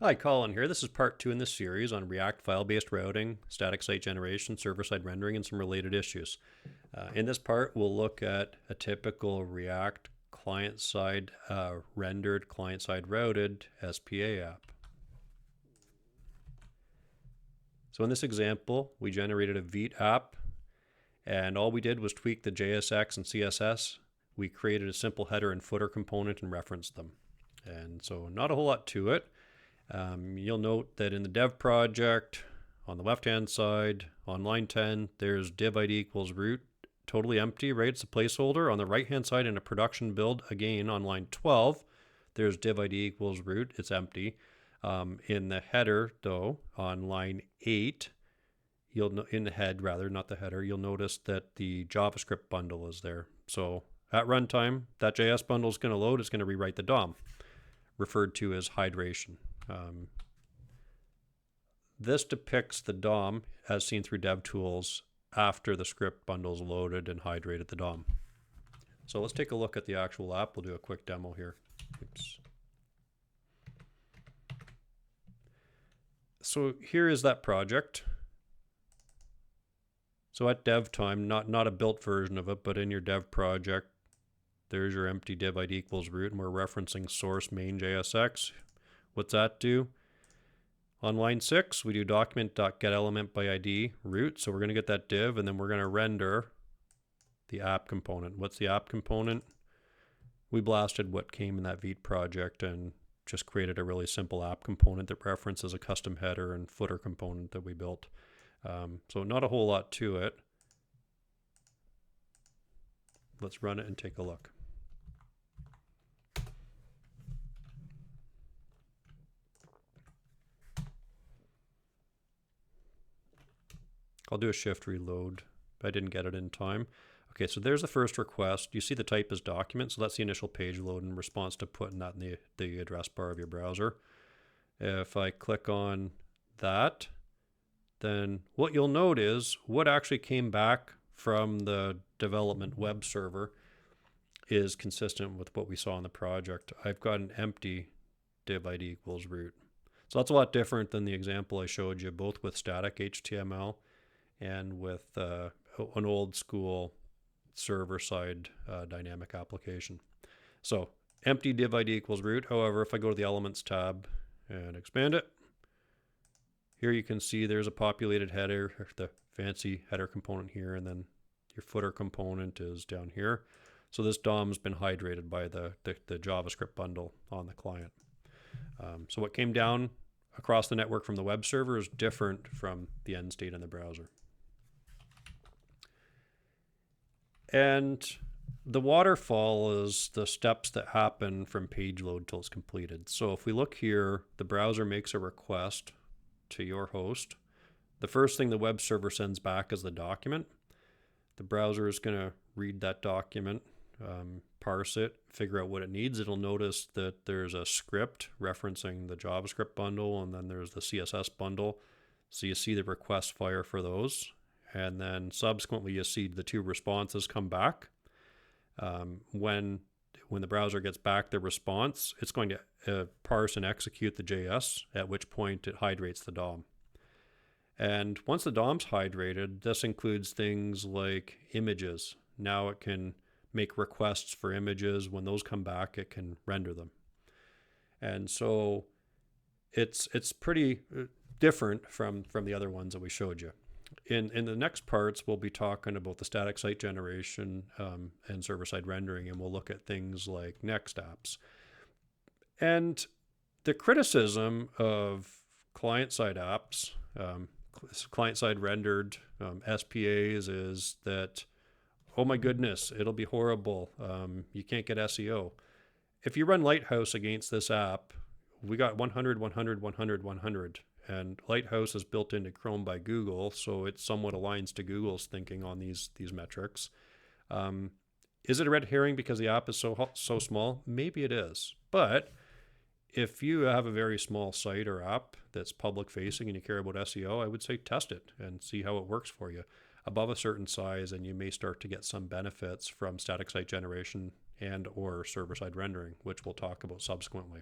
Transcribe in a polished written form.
Hi, Colin here. This is part two in this series on React file-based routing, static site generation, server-side rendering, and some related issues. In this part, we'll look at a typical React client-side rendered, client-side routed SPA app. So in this example, we generated a Vite app, and all we did was tweak the JSX and CSS. We created a simple header and footer component and referenced them. And so not a whole lot to it. You'll note that in the dev project, on the left-hand side, on line 10, there's div ID equals root, totally empty, right? It's a placeholder. On the right-hand side in a production build, again, on line 12, there's div ID equals root, it's empty. In the header, though, on line 8, in the head rather, not the header, you'll notice that the JavaScript bundle is there. So at runtime, that JS bundle is going to load, it's going to rewrite the DOM, referred to as hydration. This depicts the DOM as seen through DevTools after the script bundle is loaded and hydrated the DOM. So let's take a look at the actual app. We'll do a quick demo here. Oops. So here is that project. So at dev time, not a built version of it, but in your dev project, there's your empty div ID equals root, and we're referencing source main JSX. What's that do? On line 6, we do document.getElementById root. So we're going to get that div, and then we're going to render the app component. What's the app component? We blasted what came in that Vite project and just created a really simple app component that references a custom header and footer component that we built. So not a whole lot to it. Let's run it and take a look. I'll do a shift reload. I didn't get it in time. Okay, so there's the first request. You see the type is document, so that's the initial page load in response to putting that in the address bar of your browser. If I click on that, then what you'll note is what actually came back from the development web server is consistent with what we saw in the project. I've got an empty div ID equals root. So that's a lot different than the example I showed you, both with static HTML and with an old school server-side dynamic application. So empty div ID equals root. However, if I go to the Elements tab and expand it, here you can see there's a populated header, the fancy header component here, and then your footer component is down here. So this DOM's been hydrated by the JavaScript bundle on the client. So what came down across the network from the web server is different from the end state in the browser. And the waterfall is the steps that happen from page load till it's completed. So if we look here, the browser makes a request to your host. The first thing the web server sends back is the document. The browser is going to read that document, parse it, figure out what it needs. It'll notice that there's a script referencing the JavaScript bundle, and then there's the CSS bundle. So you see the request fire for those. And then subsequently you see the two responses come back. When the browser gets back the response, it's going to parse and execute the JS, at which point it hydrates the DOM. And once the DOM's hydrated, this includes things like images. Now it can make requests for images. When those come back, it can render them. And so it's pretty different from the other ones that we showed you. In the next parts, we'll be talking about the static site generation and server-side rendering, and we'll look at things like next apps. And the criticism of client-side apps, client-side rendered SPAs, is that, oh my goodness, it'll be horrible. You can't get SEO. If you run Lighthouse against this app, we got 100, 100, 100, 100. And Lighthouse is built into Chrome by Google, so it somewhat aligns to Google's thinking on these metrics. Is it a red herring because the app is so small? Maybe it is. But if you have a very small site or app that's public facing and you care about SEO, I would say test it and see how it works for you. Above a certain size, and you may start to get some benefits from static site generation and or server-side rendering, which we'll talk about subsequently.